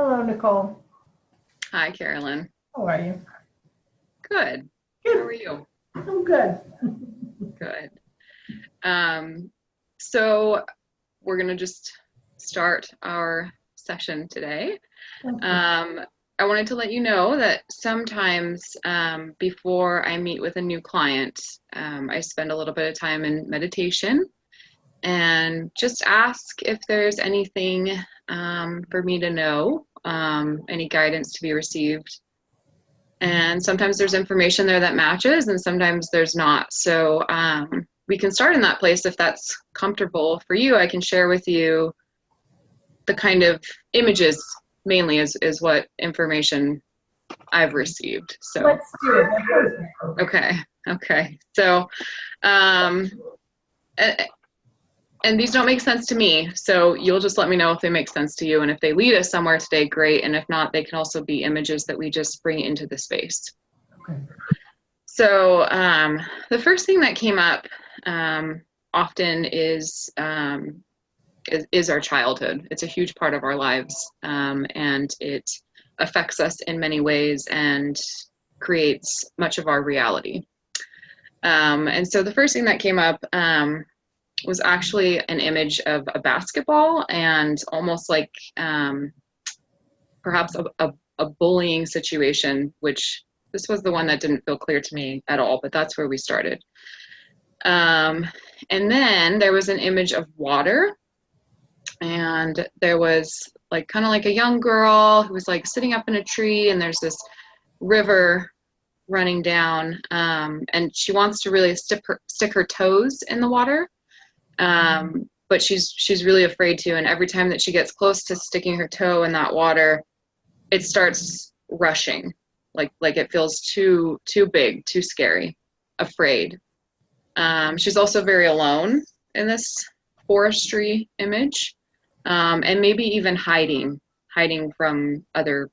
Hello, Nicole. Hi, Carolyn. How are you? Good. How Good. are you? I'm good. Good. Um, so we're going to just start our session today. Okay. Um, I wanted to let you know that sometimes before I meet with a new client, I spend a little bit of time in meditation and just ask if there's anything for me to know, any guidance to be received. And sometimes there's information there that matches and sometimes there's not. So we can start in that place if that's comfortable for you. I can share with you the kind of images mainly is what information I've received. So, Let's do it. okay. Okay. So, um, and these don't make sense to me. So you'll just let me know if they make sense to you. And if they lead us somewhere today, great. And if not, they can also be images that we just bring into the space. Okay. So the first thing that came up often is our childhood. It's a huge part of our lives, and it affects us in many ways and creates much of our reality. And so the first thing that came up was actually an image of a basketball and almost like perhaps a bullying situation, which this was the one that didn't feel clear to me at all, but that's where we started. And then there was an image of water, and there was like kind of like a young girl who was like sitting up in a tree, and there's this river running down, and she wants to really stick her toes in the water. But she's really afraid to, and every time that she gets close to sticking her toe in that water, it starts rushing, like it feels too big, too scary, afraid. She's also very alone in this forestry image, and maybe even hiding from other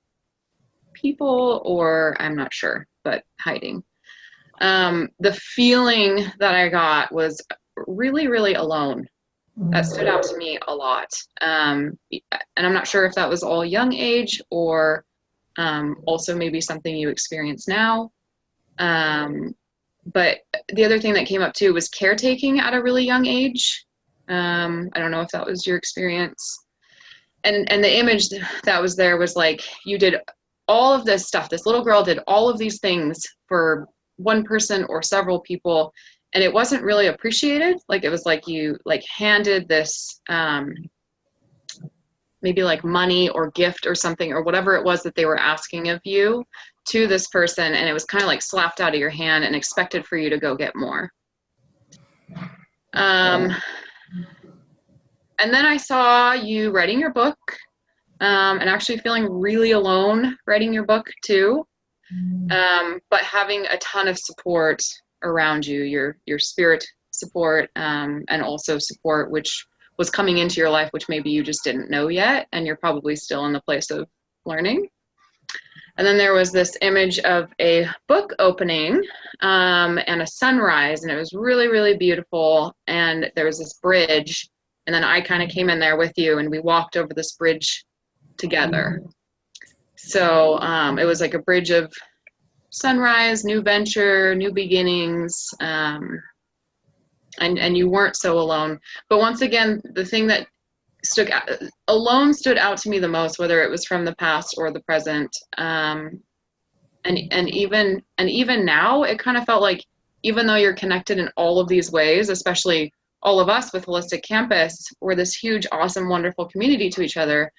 people, or I'm not sure, but hiding. The feeling that I got was really, really alone. That stood out to me a lot. And I'm not sure if that was all young age or also maybe something you experience now. But the other thing that came up too was caretaking at a really young age. I don't know if that was your experience. And the image that was there was like, you did all of this stuff. This little girl did all of these things for one person or several people, and it wasn't really appreciated. Like it was like you like handed this maybe like money or gift or something or whatever it was that they were asking of you to this person, and it was kind of like slapped out of your hand and expected for you to go get more. And then I saw you writing your book, and actually feeling really alone writing your book too, but having a ton of support around you, your spirit support, and also support which was coming into your life, which maybe you just didn't know yet, and you're probably still in the place of learning. And then there was this image of a book opening and a sunrise, and it was really, really beautiful. And there was this bridge, and then I kind of came in there with you, and we walked over this bridge together. So it was like a bridge of sunrise, new venture, new beginnings, and you weren't so alone. But once again, the thing that alone stood out to me the most, whether it was from the past or the present, and even now, it kind of felt like even though you're connected in all of these ways, especially all of us with Holistic Campus, we're this huge, awesome, wonderful community to each other,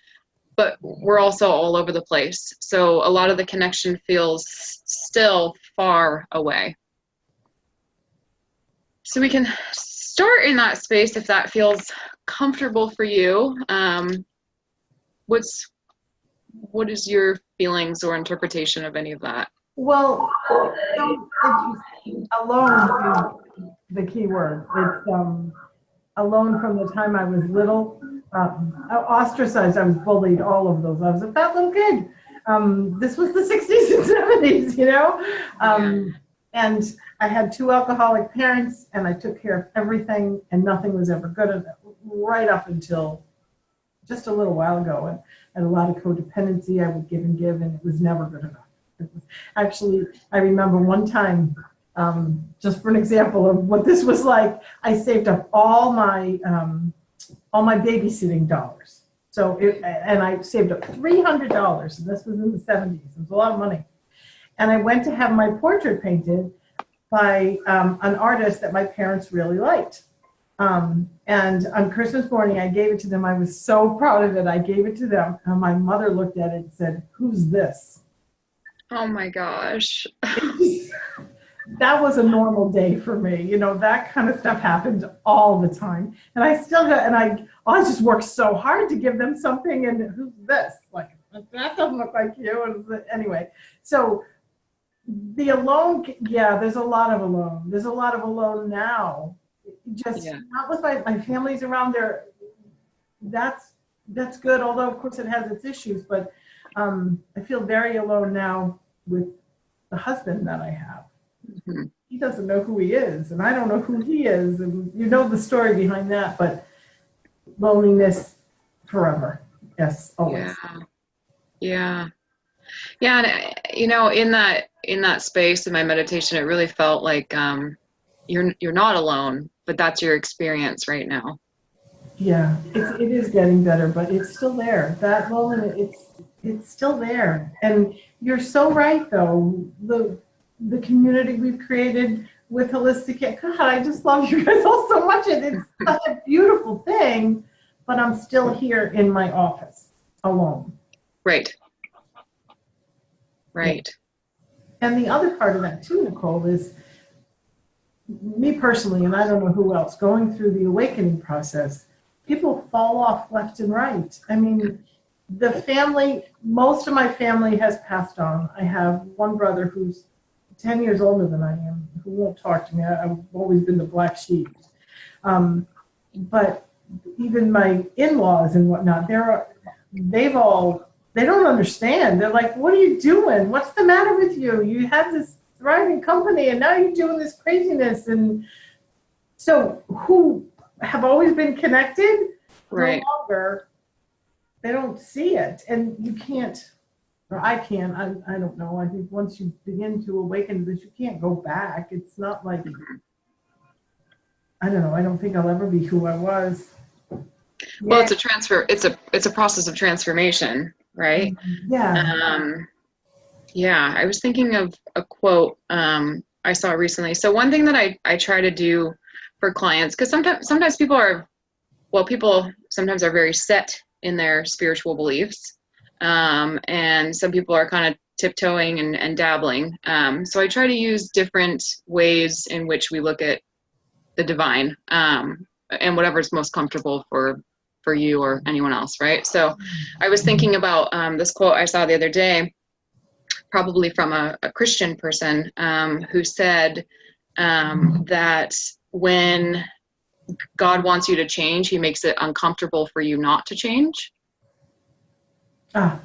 but we're also all over the place. So a lot of the connection feels still far away. So we can start in that space if that feels comfortable for you. What is your feelings or interpretation of any of that? Well, so alone is the key word. It's alone from the time I was little, ostracized. I was bullied, all of those. I was a fat little kid. This was the 60s and 70s, you know? And I had two alcoholic parents, and I took care of everything, and nothing was ever good right up until just a little while ago. had a lot of codependency. I would give, and it was never good enough. Actually, I remember one time, just for an example of what this was like, I saved up all my babysitting dollars. So, and I saved up $300, and this was in the 70s. It was a lot of money. And I went to have my portrait painted by an artist that my parents really liked. And on Christmas morning, I gave it to them. I was so proud of it. I gave it to them. And my mother looked at it and said, "Who's this?" Oh my gosh. That was a normal day for me. You know, that kind of stuff happened all the time. And I still got, and I just worked so hard to give them something. And who's this? Like, that doesn't look like you. And anyway, so the alone, yeah, there's a lot of alone. There's a lot of alone now. Just not with my family's around there. That's good. Although of course it has its issues, but I feel very alone now with the husband that I have. Mm-hmm. He doesn't know who he is, and I don't know who he is, and you know the story behind that. But loneliness forever. Yes, always. Yeah. And you know, in that space in my meditation, it really felt like you're not alone, but that's your experience right now. Yeah, it is getting better, but it's still there. That loneliness, it's still there. And you're so right, though. The community we've created with Holistic Care, God, I just love you guys all so much. It's such a beautiful thing, but I'm still here in my office alone. Right. Yeah. And the other part of that too, Nicole, is me personally, and I don't know who else, going through the awakening process, people fall off left and right. I mean, the family, most of my family has passed on. I have one brother who's 10 years older than I am, who won't talk to me. I've always been the black sheep. But even my in-laws and whatnot, they don't understand. They're like, "What are you doing? What's the matter with you? You had this thriving company and now you're doing this craziness." And so who have always been connected, right, no longer, they don't see it. And you can't, or I can't, I don't know. I think once you begin to awaken to this, you can't go back. It's not like, I don't know. I don't think I'll ever be who I was. Well, it's a transfer. It's a process of transformation, right? Yeah. Yeah. I was thinking of a quote I saw recently. So one thing that I try to do for clients, because sometimes people sometimes are very set in their spiritual beliefs, and some people are kind of tiptoeing and dabbling. So I try to use different ways in which we look at the divine, and whatever's most comfortable for you or anyone else, right? So I was thinking about this quote I saw the other day, probably from a Christian person, who said that when God wants you to change, he makes it uncomfortable for you not to change. And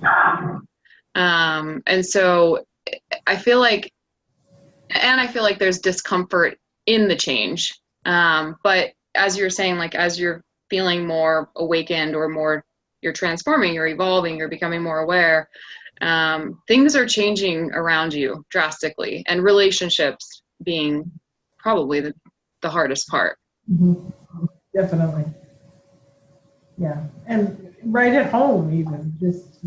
so I feel like there's discomfort in the change. But as you're saying, like, as you're feeling more awakened or more, you're transforming, you're evolving, you're becoming more aware, things are changing around you drastically, and relationships being probably the hardest part. Mm-hmm. Definitely. Yeah. And right at home, even just,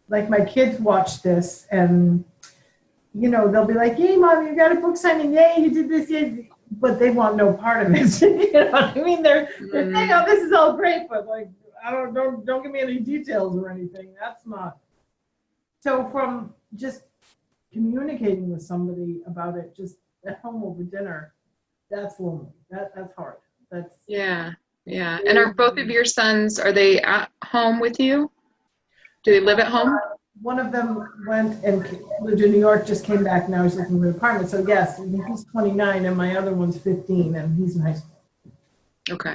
like my kids watch this and, you know, they'll be like, "Yay, Mom, you got a book signing. Yay, you did this. Yay." But they want no part of it. You know what I mean? They're saying, "Oh, this is all great," but like, don't give me any details or anything. That's not. So from just communicating with somebody about it, just at home over dinner, that's lonely. That's hard. That's yeah. And are both of your sons, are they at home with you? Do they live at home? One of them went and lived in New York, just came back. Now he's looking for an apartment. So yes, he's 29 and my other one's 15 and he's in high school. Okay.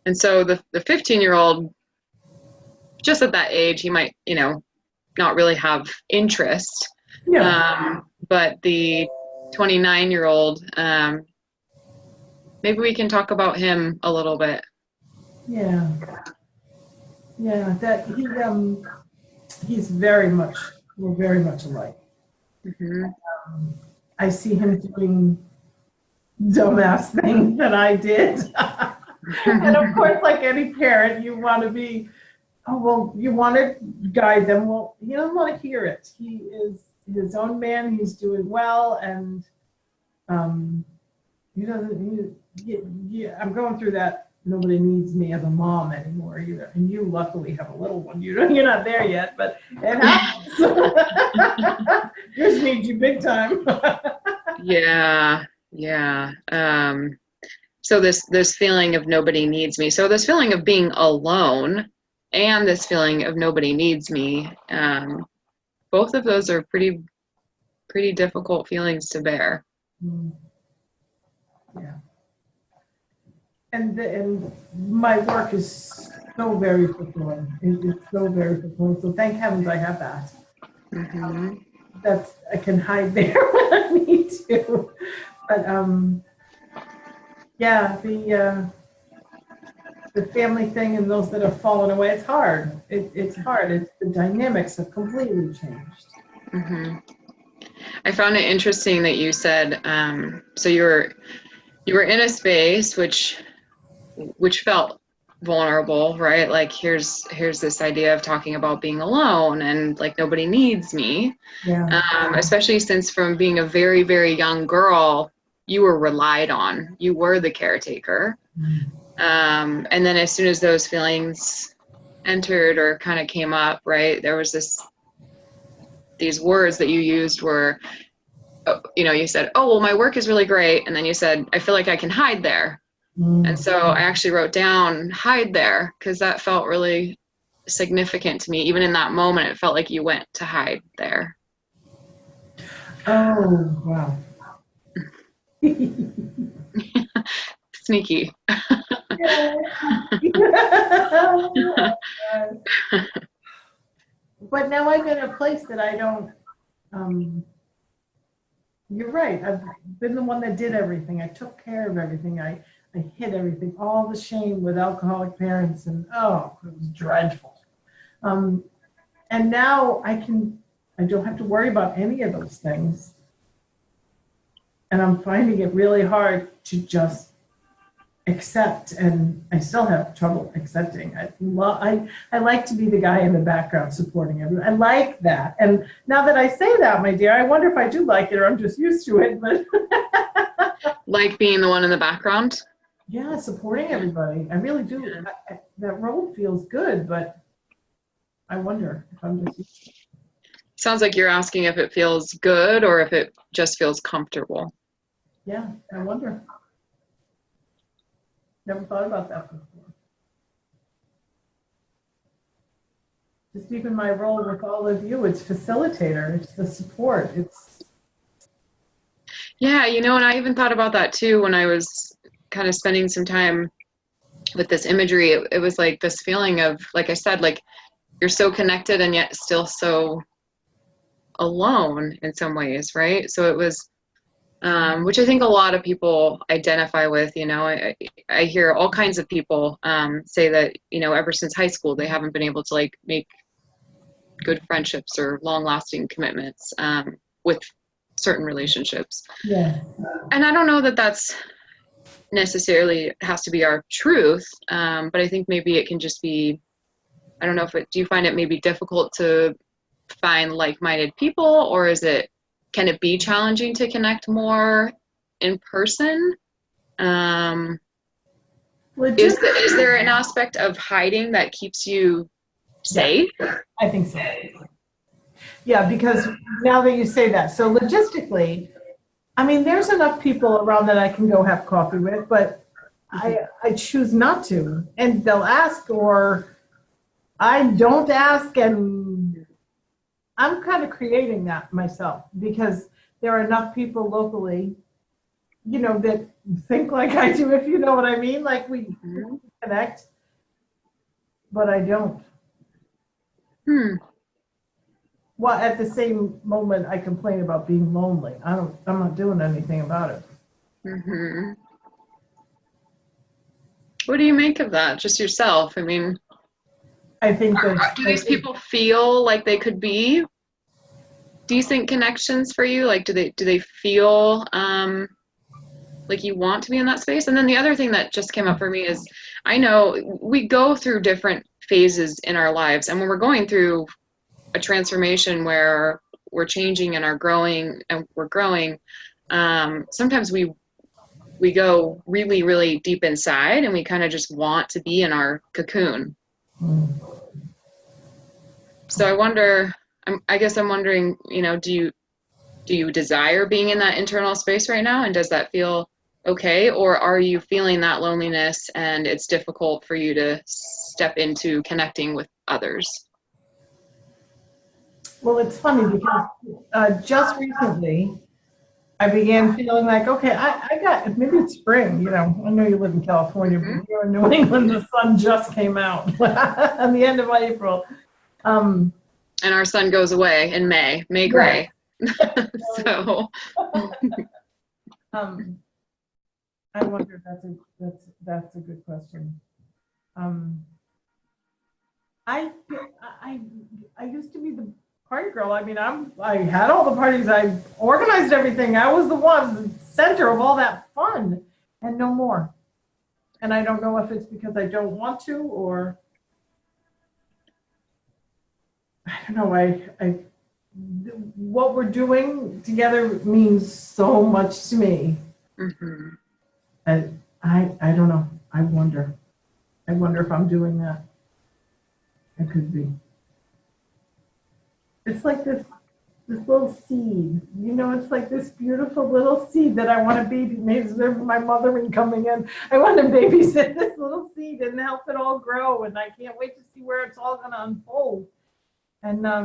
And so the 15-year-old, just at that age, he might, you know, not really have interest. Yeah. But the 29-year-old, maybe we can talk about him a little bit. Yeah. Yeah, that he's very much, we're very much alike. Mm-hmm. I see him doing dumbass things that I did. And of course, like any parent, you want to be, oh, well, you want to guide them. Well, he doesn't want to hear it. He is his own man. He's doing well. And he doesn't, I'm going through that. Nobody needs me as a mom anymore either. And you luckily have a little one. You're not there yet, but it happens. Yours needs you big time. Yeah. So this feeling of nobody needs me. So this feeling of being alone and this feeling of nobody needs me, both of those are pretty difficult feelings to bear. Yeah. And my work is so very fulfilling. It's so very fulfilling. So thank heavens I have that. Mm-hmm. That's, I can hide there when I need to. But yeah, the family thing and those that have fallen away, it's hard. It's hard. The dynamics have completely changed. Mm-hmm. I found it interesting that you said, so you were in a space which felt vulnerable, right? Like here's this idea of talking about being alone and like nobody needs me. Yeah. Especially since from being a very, very young girl, you were relied on. You were the caretaker. And then as soon as those feelings entered or kind of came up, right, there was these words that you used were, you said, oh, well, my work is really great. And then you said, I feel like I can hide there. And so I actually wrote down hide there because that felt really significant to me. Even in that moment, it felt like you went to hide there. Oh, wow. Sneaky. But now I'm in a place that I don't, you're right. I've been the one that did everything. I took care of everything. I hid everything, all the shame with alcoholic parents, and oh, it was dreadful. And now I don't have to worry about any of those things. And I'm finding it really hard to just accept, and I still have trouble accepting. I like to be the guy in the background supporting everyone. I like that. And now that I say that, my dear, I wonder if I do like it or I'm just used to it. But like being the one in the background? Yeah, supporting everybody. I really do. That role feels good, but I wonder if I'm just... Sounds like you're asking if it feels good or if it just feels comfortable. Yeah, I wonder. Never thought about that before. Just even my role with all of you, it's facilitator, it's the support, it's... Yeah, and I even thought about that too when I was kind of spending some time with this imagery. It was like this feeling of, like I said, like you're so connected and yet still so alone in some ways, right? So it was, which I think a lot of people identify with. I hear all kinds of people say that, ever since high school, they haven't been able to like make good friendships or long-lasting commitments with certain relationships. Yeah. And I don't know that that's necessarily has to be our truth, but I think maybe it can just be, I don't know do you find it maybe difficult to find like-minded people, or can it be challenging to connect more in person? Is there an aspect of hiding that keeps you safe? Yeah, I think so. Yeah, because now that you say that, so logistically, I mean, there's enough people around that I can go have coffee with, but I choose not to. And they'll ask, or I don't ask, and I'm kind of creating that myself because there are enough people locally, that think like I do, if you know what I mean. Like we connect, but I don't. Well, at the same moment, I complain about being lonely. I'm not doing anything about it. Mm-hmm. What do you make of that? Just yourself? I mean, I think that. Do these people feel like they could be decent connections for you? Like, do they feel like you want to be in that space? And then the other thing that just came up for me is, I know we go through different phases in our lives, and when we're going through a transformation where we're changing and we're growing, sometimes we go really, really deep inside, and we kind of just want to be in our cocoon. So I guess I'm wondering, do you desire being in that internal space right now? And does that feel okay? Or are you feeling that loneliness and it's difficult for you to step into connecting with others? Well, it's funny because just recently I began feeling like, okay, I got, maybe it's spring, I know you live in California, but here in New England, the sun just came out at the end of April. And our sun goes away in May gray. Yeah. So I wonder if that's a good question. I used to be the party girl. I mean, I had all the parties. I organized everything. I was the center of all that fun, and no more. And I don't know if it's because I don't want to, or I don't know. What we're doing together means so much to me. mm-hmm. And I don't know. I wonder if I'm doing that. I could be. It's like this little seed, it's like this beautiful little seed that I want to be. Maybe my mothering coming in. I want to babysit this little seed and help it all grow. And I can't wait to see where it's all going to unfold. And I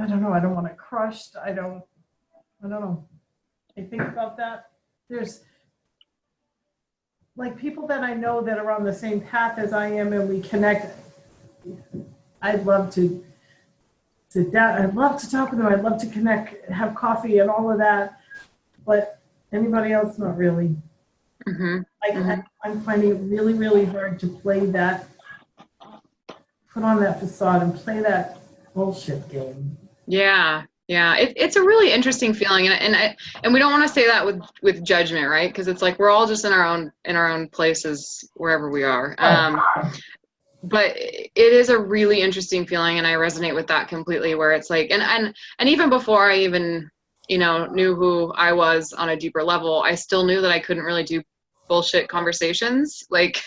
don't know. I don't want it crushed. I don't know. I think about that. There's like people that I know that are on the same path as I am, and we connect. I'd love to sit down. I'd love to talk with them. I'd love to connect, have coffee and all of that. But anybody else, not really. Mm-hmm. I'm finding it really, really hard to play that, put on that facade and play that bullshit game. Yeah. It's a really interesting feeling, and we don't want to say that with judgment, right? Because it's like we're all just in our own places wherever we are. But it is a really interesting feeling, and I resonate with that completely. Where it's like, and even before I even knew who I was on a deeper level, I still knew that I couldn't really do bullshit conversations. Like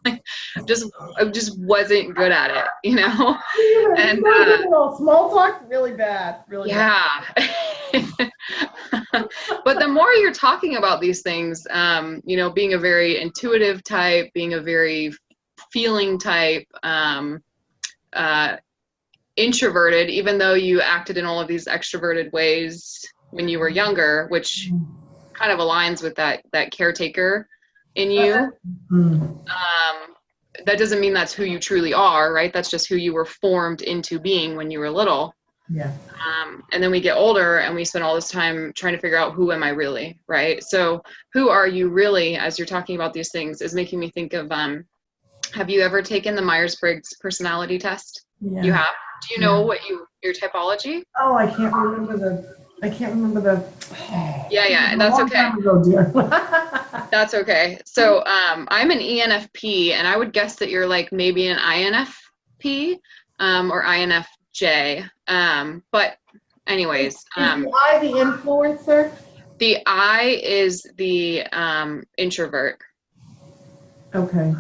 I just wasn't good at it, And small talk, really bad, really. Yeah. But the more you're talking about these things, being a very intuitive type, being a very feeling type, introverted, even though you acted in all of these extroverted ways when you were younger, which kind of aligns with that caretaker in you. That doesn't mean that's who you truly are, right? That's just who you were formed into being when you were little. Yeah. And then we get older and we spend all this time trying to figure out, who am I really, right? So who are you really, as you're talking about these things, is making me think of, have you ever taken the Myers-Briggs personality test? Yeah. You have? Do you know what your typology? Oh, I can't remember the. Yeah, and that's okay. Ago, dear. That's okay. So I'm an ENFP, and I would guess that you're like maybe an INFP or INFJ. But anyways. Is the I the influencer? The I is the introvert. Okay.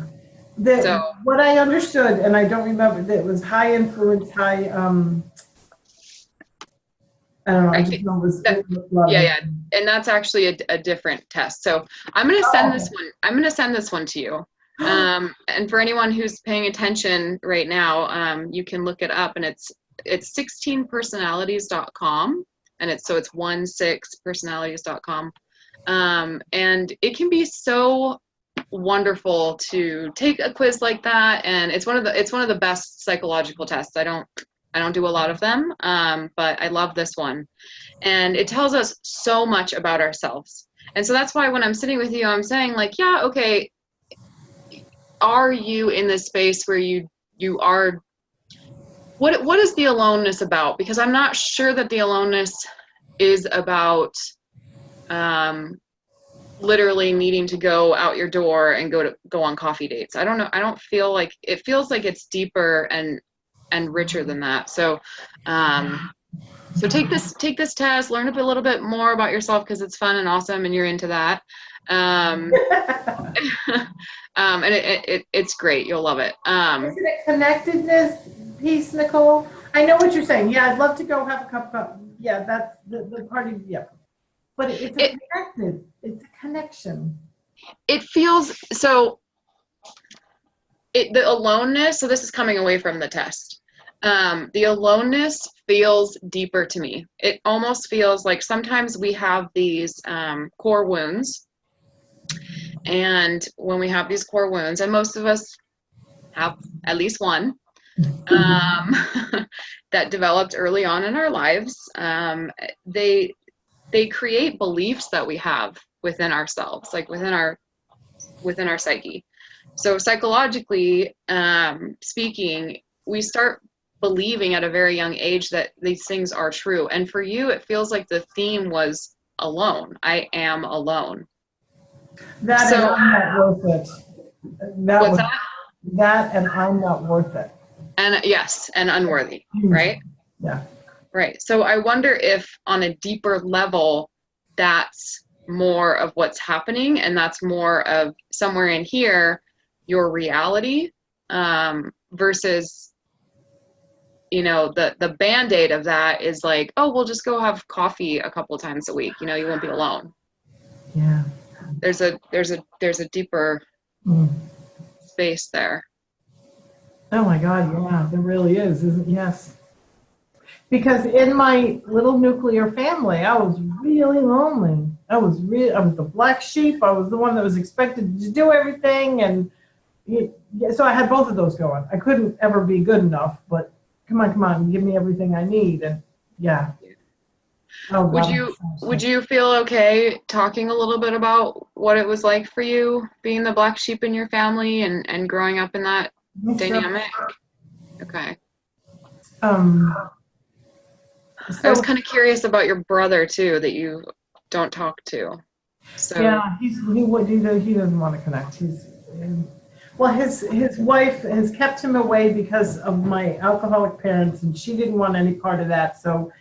What I understood, and I don't remember, that it was high influence, high, I don't know. I just know it was yeah. And that's actually a different test. So I'm going to send this one. I'm going to send this one to you. And for anyone who's paying attention right now, you can look it up, and it's 16personalities.com, and it's 16personalities.com. And it can be so wonderful to take a quiz like that, and it's one of the best psychological tests. I don't do a lot of them, but I love this one, and it tells us so much about ourselves. And so that's why when I'm sitting with you, I'm saying like, yeah, okay, are you in this space where you are, what is the aloneness about? Because I'm not sure that the aloneness is about literally needing to go out your door and go on coffee dates. I don't know. I don't feel like, it feels like it's deeper and richer than that. So so take this test, learn a little bit more about yourself, because it's fun and awesome and you're into that. And it's great. You'll love it. Isn't it connectedness piece, Nicole? I know what you're saying. Yeah, I'd love to go have a cup of coffee. Yeah, that's the party. Yeah. But it's a connection. It feels so, the aloneness, so this is coming away from the test. The aloneness feels deeper to me. It almost feels like sometimes we have these core wounds. And when we have these core wounds, and most of us have at least one, that developed early on in our lives, they create beliefs that we have within ourselves, like within our psyche. So psychologically speaking, we start believing at a very young age that these things are true. And for you, it feels like the theme was alone. I am alone. That So, and I'm not worth it. What's that? That and I'm not worth it. And yes, and unworthy, right? Yeah. Right. So I wonder if on a deeper level, that's more of what's happening, and that's more of somewhere in here, your reality, versus, the Band-Aid of that is like, oh, we'll just go have coffee a couple times a week. You won't be alone. Yeah. There's a deeper space there. Oh my God, yeah, there really is, isn't? Yes. Because in my little nuclear family, I was really lonely. I was the black sheep. I was the one that was expected to do everything, and so I had both of those going. I couldn't ever be good enough, but come on, give me everything I need, and yeah. Oh, would you feel okay talking a little bit about what it was like for you being the black sheep in your family and growing up in that dynamic? Okay. I was kind of curious about your brother too, that you don't talk to. So yeah, he doesn't want to connect. His wife has kept him away because of my alcoholic parents, and she didn't want any part of that. So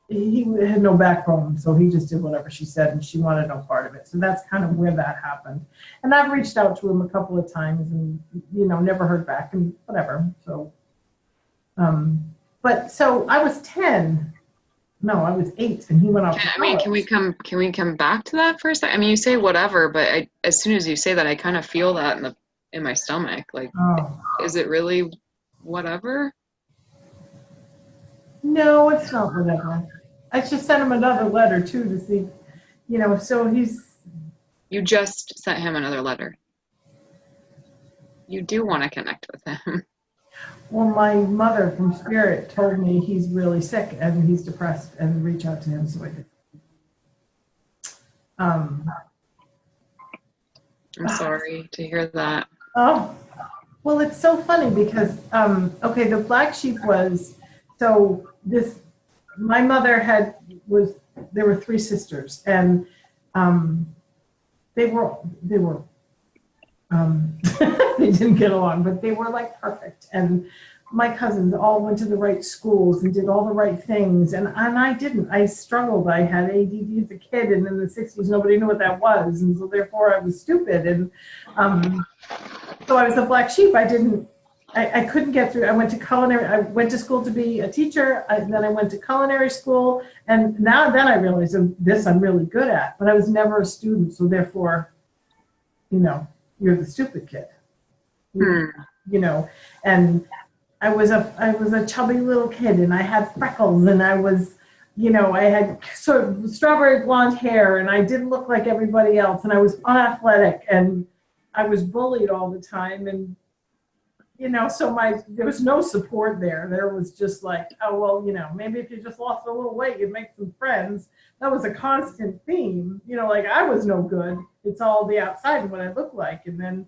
he had no backbone, so he just did whatever she said, and she wanted no part of it. So that's kind of where that happened. And I've reached out to him a couple of times, and never heard back, and whatever. So, but so I was 10. No, I was 8, and he went off to college. Can we come back to that for a second? I mean, you say whatever, but as soon as you say that, I kind of feel that in my stomach. Like, Is it really whatever? No, it's not whatever. I just sent him another letter too to see, so he's. You just sent him another letter. You do want to connect with him. Well, my mother from Spirit told me he's really sick and he's depressed and reach out to him, so I did. I'm sorry to hear that. Oh, well, it's so funny because, the black sheep was, so my mother there were 3 sisters, and they were they didn't get along, but they were like perfect. And my cousins all went to the right schools and did all the right things. And I didn't. I struggled. I had ADD as a kid, and in the 60s, nobody knew what that was. And so therefore I was stupid. And so I was a black sheep. I couldn't get through. I went to school to be a teacher. Then I went to culinary school. And then I realized this I'm really good at, but I was never a student. So therefore, you're the stupid kid. And I was a chubby little kid, and I had freckles, and I was, I had sort of strawberry blonde hair, and I didn't look like everybody else, and I was unathletic, and I was bullied all the time, and so there was no support there. There was just like, oh, well, maybe if you just lost a little weight, you'd make some friends. That was a constant theme, like I was no good. It's all the outside and what I look like. And then,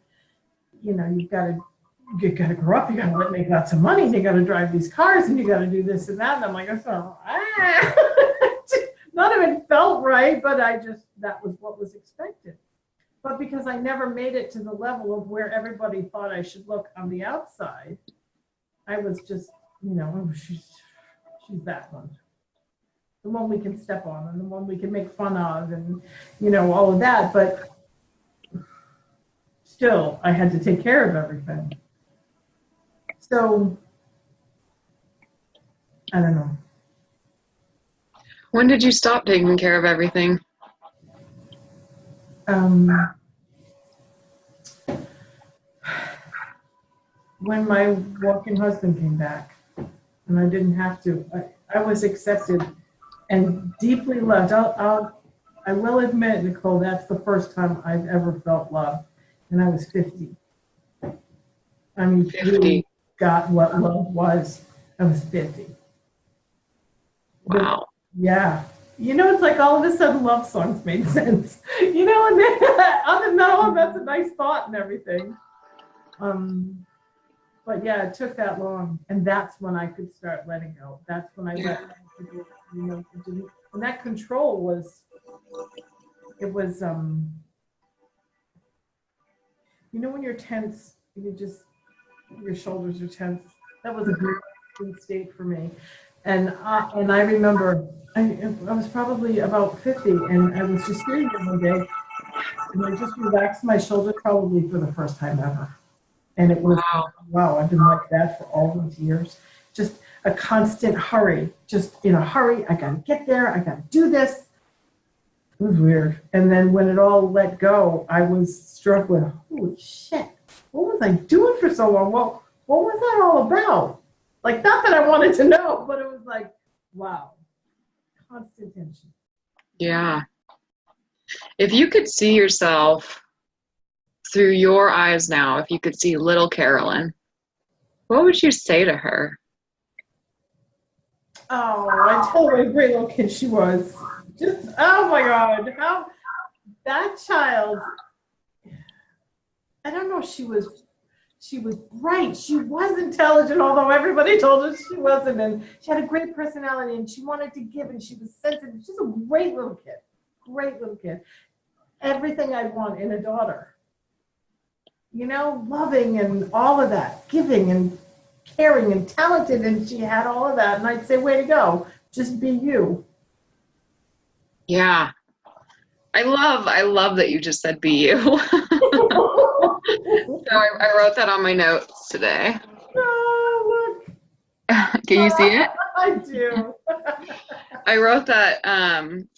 you know, you gotta grow up, you gotta make lots of money, you gotta drive these cars, and you gotta do this and that. And I'm like, none of it felt right, but that was what was expected. But because I never made it to the level of where everybody thought I should look on the outside, I was just, you know, oh, she's that one. The one we can step on and the one we can make fun of and, you know, all of that. But still, I had to take care of everything. So, I don't know. When did you stop taking care of everything? When my walking husband came back, and I didn't have to, I was accepted and deeply loved. I will admit, Nicole, that's the first time I've ever felt love, and I was 50. I mean, 50. really got what love was. I was 50. Wow. Yeah. You know, it's like all of a sudden love songs made sense. You know, and then, other than that, oh, that's a nice thought and everything. But yeah, it took that long, and that's when I could start letting go. That's when I let go, you know, and that control was, it was, you know, when you're tense, your shoulders are tense. That was a good state for me. And I remember I was probably about 50, and I was just sitting there one day, and I just relaxed my shoulders probably for the first time ever. And it was, wow, I've been like that for all these years. Just a constant hurry, just in a hurry. I got to get there. I got to do this. It was weird. And then when it all let go, I was struck with, holy shit, what was I doing for so long? Well, what was that all about? Like, not that I wanted to know, but it was like, wow, constant tension. Yeah. If you could see yourself through your eyes now, if you could see little Carolyn, what would you say to her? Oh, I told her what a great little kid she was. Just, oh my God, how that child, I don't know, she was bright. She was intelligent, although everybody told her she wasn't. And she had a great personality, and she wanted to give, and she was sensitive. She's a great little kid. Great little kid. Everything I want in a daughter. You know, loving and all of that, giving and caring and talented, and she had all of that. And I'd say, way to go. Just be you. Yeah. I love that you just said be you. So I wrote that on my notes today. Oh, look. Can you see it? I do. I wrote that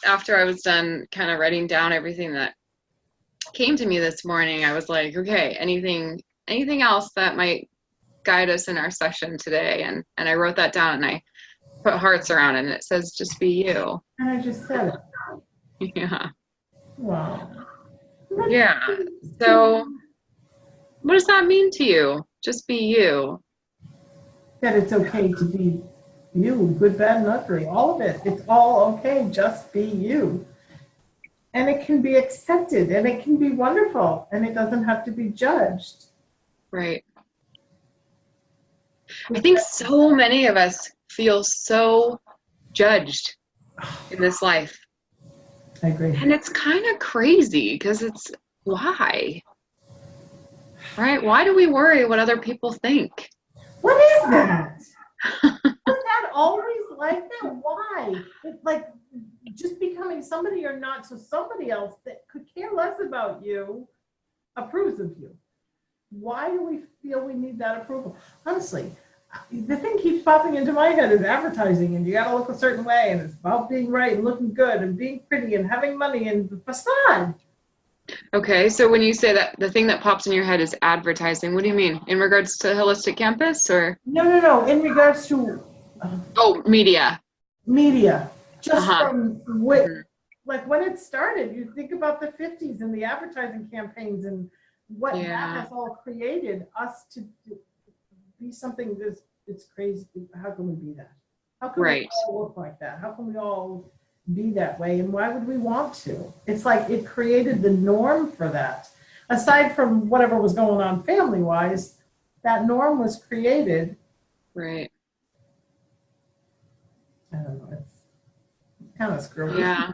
after I was done kind of writing down everything that came to me this morning. I was like, okay, anything else that might guide us in our session today? And I wrote that down, and I put hearts around it, and it says, just be you. And I just said it. Yeah. Wow. Yeah. So what does that mean to you? Just be you. That it's okay to be you, good, bad, and ugly, all of it. It's all okay, just be you. And it can be accepted, and it can be wonderful, and it doesn't have to be judged. Right. I think so many of us feel so judged in this life. I agree. And it's kind of crazy, because it's why? Right? Why do we worry what other people think? What is that? Was that always like that? Why? It's like just becoming somebody you're not, so somebody else that could care less about you approves of you. Why do we feel we need that approval? Honestly, the thing keeps popping into my head is advertising, and you got to look a certain way, and it's about being right and looking good and being pretty and having money and the facade. Okay, so when you say that, the thing that pops in your head is advertising, what do you mean? In regards to Holistic Campus, or? No. In regards to Media. Media. Just from like when it started, you think about the 50s and the advertising campaigns and what that has all created us to be something that's, it's crazy. How can we be that? How can we all look like that? How can we all be that way? And why would we want to? It's like it created the norm for that. aside from whatever was going on family-wise, that norm was created. Right. I don't know, it's kind of screwy. Yeah.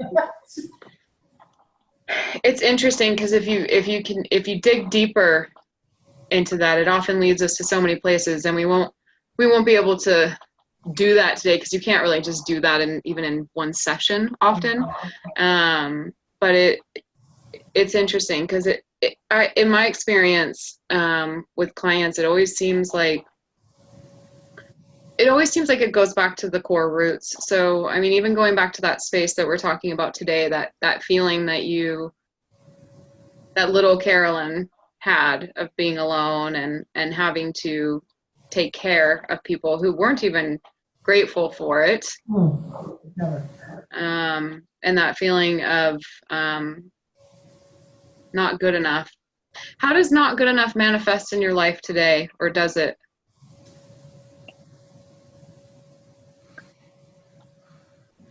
It's interesting because if you dig deeper into that, it often leads us to so many places, and we won't be able to do that today because you can't really just do that even in one session often. But it's interesting because in my experience with clients, it always seems like it goes back to the core roots. So, I mean, even going back to that space that we're talking about today, that feeling that little Carolyn had of being alone and having to take care of people who weren't even grateful for it. And that feeling of not good enough. How does not good enough manifest in your life today, or does it?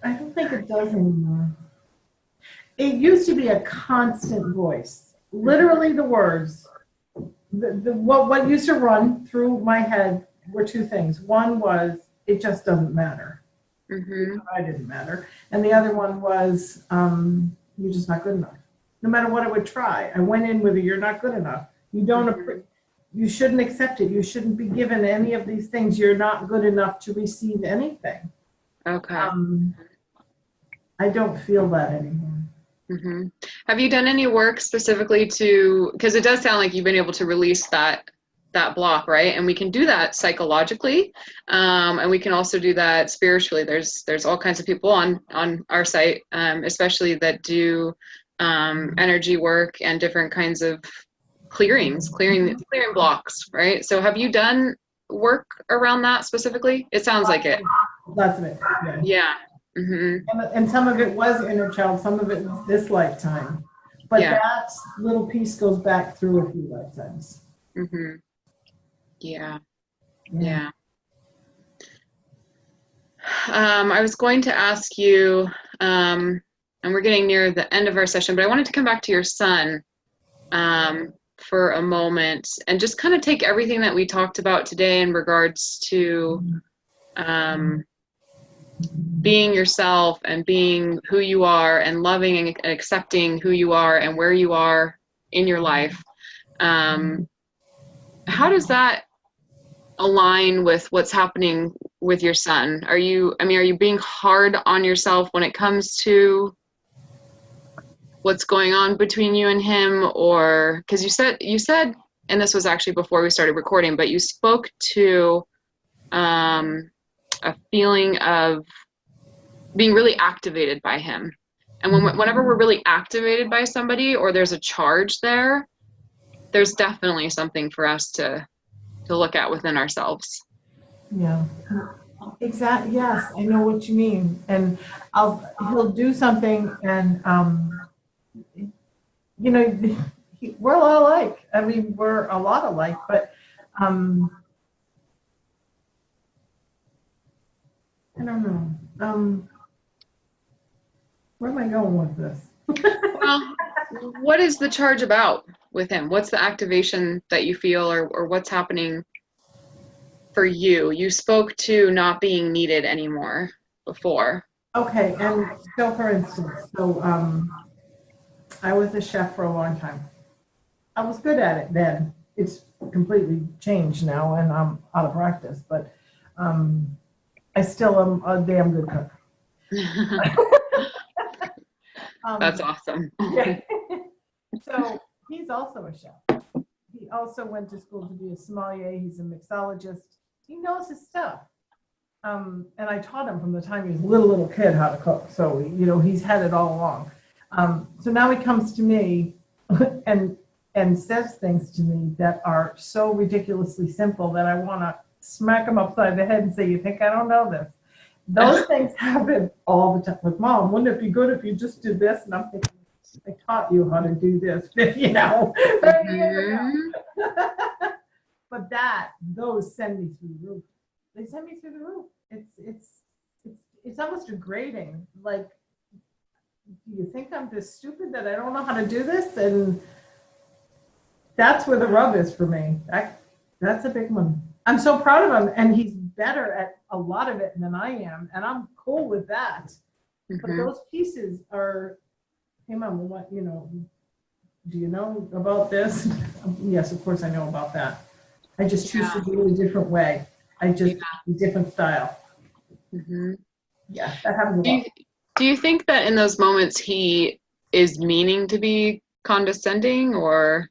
I don't think it does anymore. It used to be a constant voice. Literally the words. What used to run through my head were two things. One was, it just doesn't matter. Mm-hmm. I didn't matter. And the other one was, you're just not good enough. No matter what I would try. I went in with you're not good enough. You shouldn't accept it. You shouldn't be given any of these things. You're not good enough to receive anything. Okay. I don't feel that anymore. Mm-hmm. Have you done any work specifically because it does sound like you've been able to release that block, right? And we can do that psychologically, and we can also do that spiritually. There's all kinds of people on our site, especially that do energy work and different kinds of clearing blocks, right? So have you done work around that specifically? It sounds like it. Lots of it. Yeah. Mm-hmm. And some of it was inner child, some of it was this lifetime. But that little piece goes back through a few lifetimes. Mm-hmm. Yeah. I was going to ask you, and we're getting near the end of our session, but I wanted to come back to your son for a moment and just kind of take everything that we talked about today in regards to being yourself and being who you are and loving and accepting who you are and where you are in your life. How does that align with what's happening with your son? Are you being hard on yourself when it comes to what's going on between you and him? Or because you said, and this was actually before we started recording, but you spoke to a feeling of being really activated by him. And whenever we're really activated by somebody or there's a charge there, there's definitely something for us to look at within ourselves. Yeah, exactly. Yes, I know what you mean. And he'll do something and, we're a lot alike. I mean, we're a lot alike, but I don't know. Where am I going with this? Well, what is the charge about with him? What's the activation that you feel or what's happening for you? You spoke to not being needed anymore before. Okay, and so for instance, I was a chef for a long time. I was good at it then. It's completely changed now and I'm out of practice, but I still am a damn good cook. That's awesome. So he's also a chef. He also went to school to be a sommelier. He's a mixologist. He knows his stuff. And I taught him from the time he was a little kid how to cook. So, he's had it all along. So now he comes to me and says things to me that are so ridiculously simple that I want to smack him upside the head and say, you think I don't know this? Those things happen all the time. Like, Mom, wouldn't it be good if you just did this? And I'm thinking, I taught you how to do this, 30 years ago. But those send me through the roof. They send me through the roof. It's almost degrading. Like, do you think I'm this stupid that I don't know how to do this? And That's where the rub is for me. That's a big one. I'm so proud of him, and he's better at a lot of it than I am, and I'm cool with that. But those pieces are, hey, Mom, what, do you know about this? Yes, of course I know about that. I just choose to do it a different way. A different style. Yeah, that happens a lot. Do you think that in those moments he is meaning to be condescending, or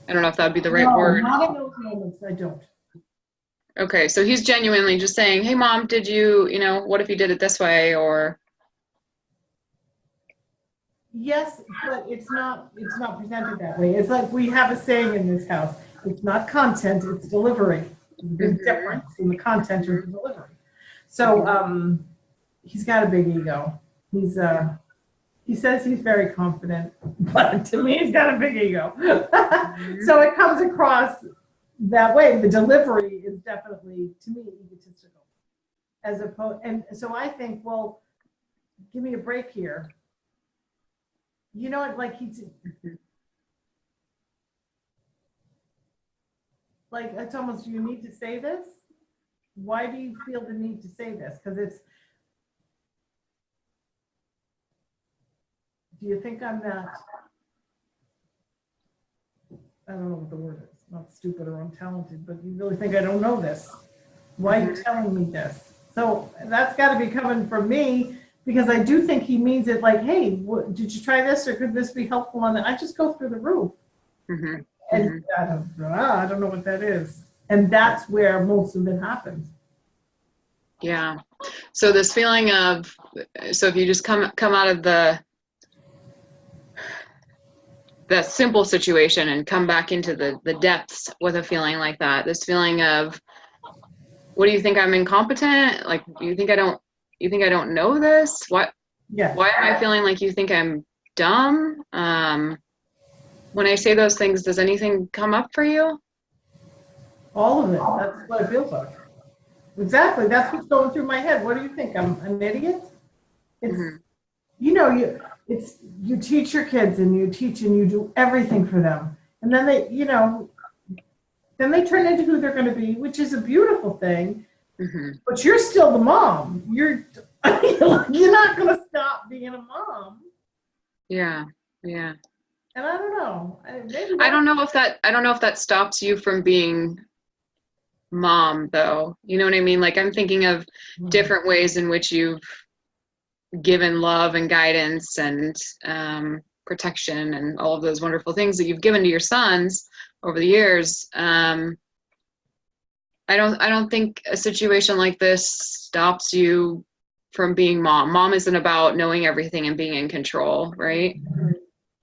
I don't know if that would be the right word? Not in those moments, I don't. Okay, so he's genuinely just saying, hey, Mom, did you, what if you did it this way, or? Yes, but it's not presented that way. It's like we have a saying in this house. It's not content, it's delivery. There's a big difference in the content or the delivery. So he's got a big ego. He says he's very confident, but to me he's got a big ego. So it comes across that way. The delivery is definitely, to me, egotistical. As opposed, and so I think, well, give me a break here. Like he's like, it's almost, do you need to say this? Why do you feel the need to say this? Because do you think I'm that, I don't know what the word is, not stupid or untalented, but you really think I don't know this? Why are you telling me this? So that's got to be coming from me, because I do think he means it like, hey, did you try this, or could this be helpful on that? I just go through the roof. And I don't know what that is. And that's where most of it happens. Yeah. So this feeling of, so if you just come out of that simple situation and come back into the depths with a feeling like that, this feeling of, what do you think, I'm incompetent? Like, you think I don't know this? What? Yeah. Why am I feeling like you think I'm dumb? When I say those things, does anything come up for you? All of it. That's what it feels like. Exactly. That's what's going through my head. What do you think? I'm an idiot? It's, you teach your kids, and you do everything for them. And then they turn into who they're going to be, which is a beautiful thing. But you're still the mom. You're not going to stop being a mom. Yeah. Yeah. And I don't know. I don't know if that stops you from being mom, though. You know what I mean? Like, I'm thinking of different ways in which you've given love and guidance and protection and all of those wonderful things that you've given to your sons over the years. I don't think a situation like this stops you from being mom. Mom isn't about knowing everything and being in control, right?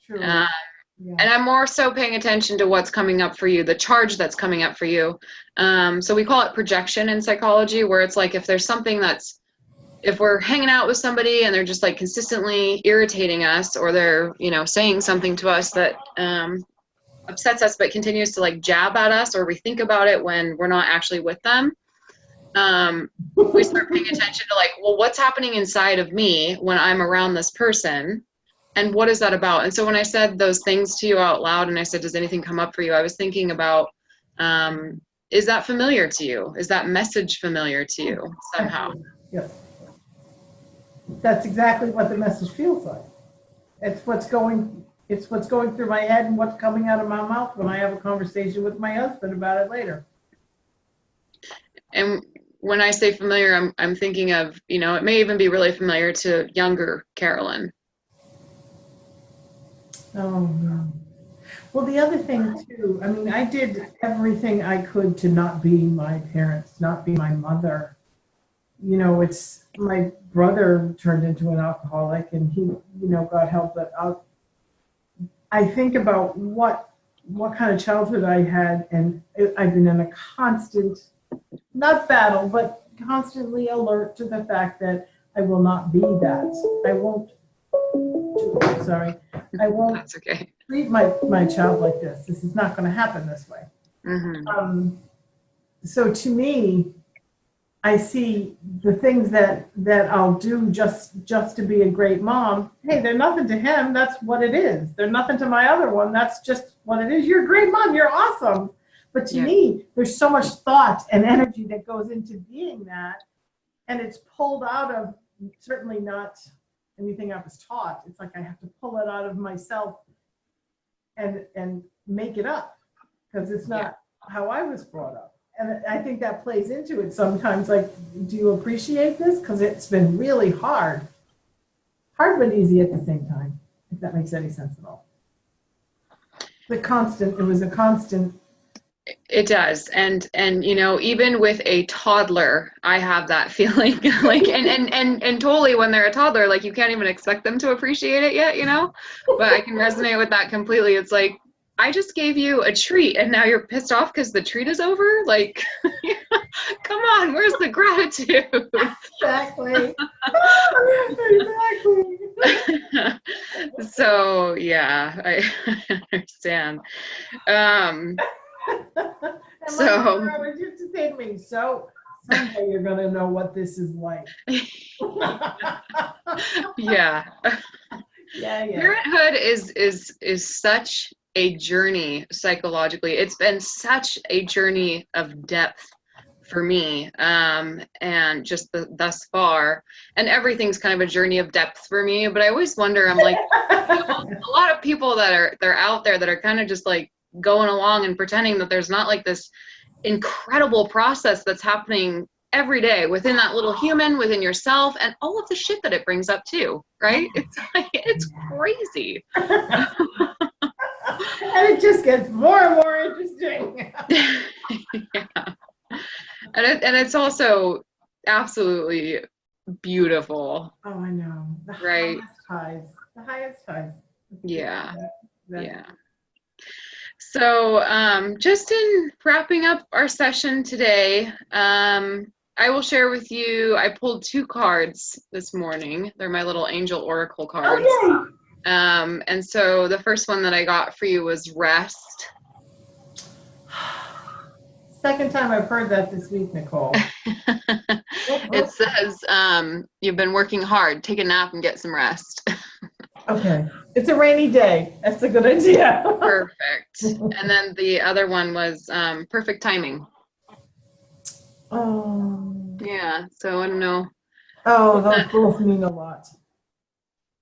True. And I'm more so paying attention to what's coming up for you, the charge that's coming up for you. So we call it projection in psychology, where it's like, if there's something if we're hanging out with somebody and they're just like consistently irritating us, or they're, saying something to us that upsets us but continues to like jab at us, or we think about it when we're not actually with them, we start paying attention to like, well, what's happening inside of me when I'm around this person? And what is that about? And so when I said those things to you out loud, and I said, does anything come up for you? I was thinking about, is that familiar to you? Is that message familiar to you somehow? Yes. That's exactly what the message feels like. It's what's going through my head and what's coming out of my mouth when I have a conversation with my husband about it later. And when I say familiar, I'm thinking of, it may even be really familiar to younger Carolyn. Oh, no. Well, the other thing too, I did everything I could to not be my parents, not be my mother. It's, my brother turned into an alcoholic, and he, God help, but I think about what kind of childhood I had, and I've been in a constant, not battle, but constantly alert to the fact that I will not be that. I won't That's okay. Treat my child like this. This is not going to happen this way. So to me, I see the things that I'll do just to be a great mom. Hey, they're nothing to him. That's what it is. They're nothing to my other one. That's just what it is. You're a great mom. You're awesome. But to me, there's so much thought and energy that goes into being that. And it's pulled out of certainly not anything I was taught. It's like I have to pull it out of myself and make it up, because it's not how I was brought up. And I think that plays into it sometimes. Like, do you appreciate this? Because it's been really hard. Hard but easy at the same time, if that makes any sense at all. It was a constant. It does. And you know, even with a toddler, I have that feeling like, and totally when they're a toddler, like you can't even expect them to appreciate it yet, you know, but I can resonate with that completely. It's like, I just gave you a treat and now you're pissed off because the treat is over. Like, come on, where's the gratitude? Exactly. Exactly. So yeah, I understand. So I was just to say to me, so someday you're gonna know what this is like. yeah. Yeah. Parenthood is such a journey psychologically. It's been such a journey of depth for me, and just thus far, and everything's kind of a journey of depth for me. But I always wonder, I'm like, a lot of people they're out there that are kind of just like going along and pretending that there's not like this incredible process that's happening every day within that little human, within yourself, and all of the shit that it brings up too, right? It's like, it's crazy. And it just gets more and more interesting. Yeah. And it's also absolutely beautiful. Oh, I know. Right. The highest highs. Yeah. Yeah. So just in wrapping up our session today, I will share with you, I pulled 2 cards this morning. They're my little angel oracle cards. Oh, yay. And so the first one that I got for you was rest. Second time I've heard that this week, Nicole. It says, you've been working hard, take a nap and get some rest. Okay. It's a rainy day. That's a good idea. Perfect. And then the other one was perfect timing. Oh. Yeah. So I don't know. Oh, those both mean a lot.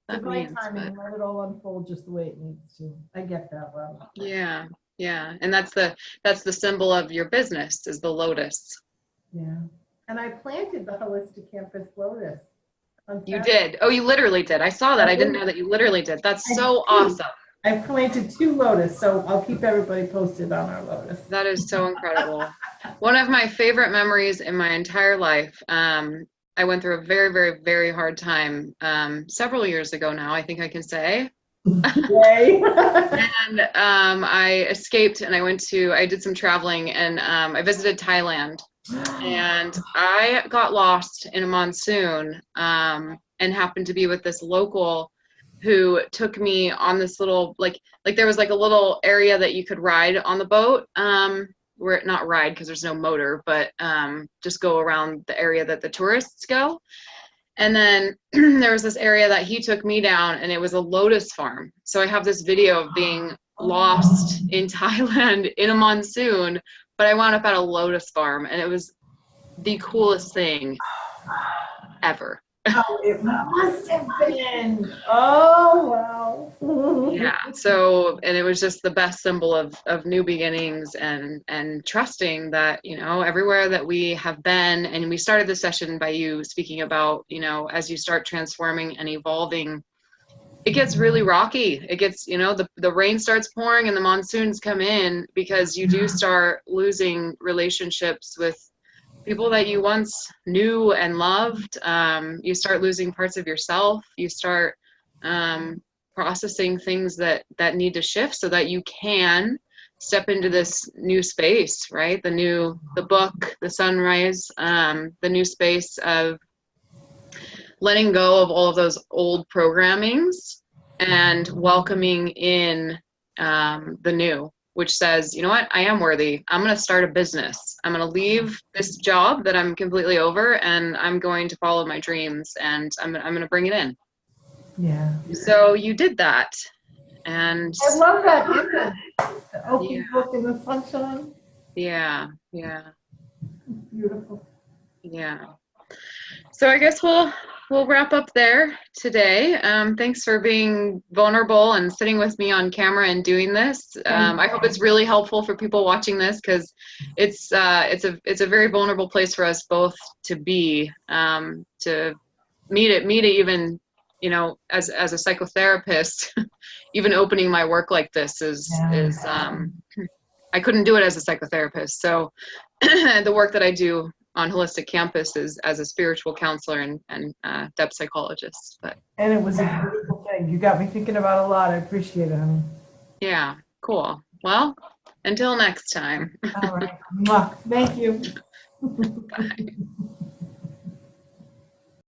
Divine timing, let it all unfold just the way it needs to. I get that well. Yeah. Yeah. And that's the symbol of your business, is the lotus. Yeah. And I planted the holistic campus lotus. You did. Oh, you literally did. I saw that. I didn't know that you literally did. That's so awesome. I planted 2 lotus, so I'll keep everybody posted on our lotus. That is so incredible. One of my favorite memories in my entire life. I went through a very, very, very hard time several years ago now, I think I can say. Yay. And I escaped and I did some traveling, and I visited Thailand. And I got lost in a monsoon and happened to be with this local who took me on this little, like there was like a little area that you could ride on the boat, where not ride because there's no motor, but just go around the area that the tourists go. And then there was this area that he took me down, and it was a lotus farm. So I have this video of being lost in Thailand in a monsoon, but I wound up at a lotus farm, and it was the coolest thing ever. Oh, it must have been. Oh, wow. Yeah. So, and it was just the best symbol of new beginnings and trusting that, you know, everywhere that we have been, and we started the session by you speaking about, you know, as you start transforming and evolving, it gets really rocky. It gets, you know, the rain starts pouring and the monsoons come in, because you do start losing relationships with people that you once knew and loved. You start losing parts of yourself. You start processing things that need to shift so that you can step into this new space, right? The book, the sunrise, the new space of letting go of all of those old programmings and welcoming in the new. which says, you know what, I am worthy. I'm going to start a business. I'm going to leave this job that I'm completely over, and I'm going to follow my dreams, and I'm going to bring it in. Yeah. So you did that. And I love that image. The open book in the sunshine. yeah. Beautiful. Yeah. So I guess we'll wrap up there today. Thanks for being vulnerable and sitting with me on camera and doing this. I hope it's really helpful for people watching this, because it's a very vulnerable place for us both to be, to meet it even, you know, as a psychotherapist, even opening my work like this is I couldn't do it as a psychotherapist. So the work that I do on Holistic Campus is as a spiritual counselor and depth psychologist. And it was a beautiful thing. You got me thinking about a lot. I appreciate it, honey. Yeah, cool. Well, until next time. All right. Mwah. Thank you. Bye.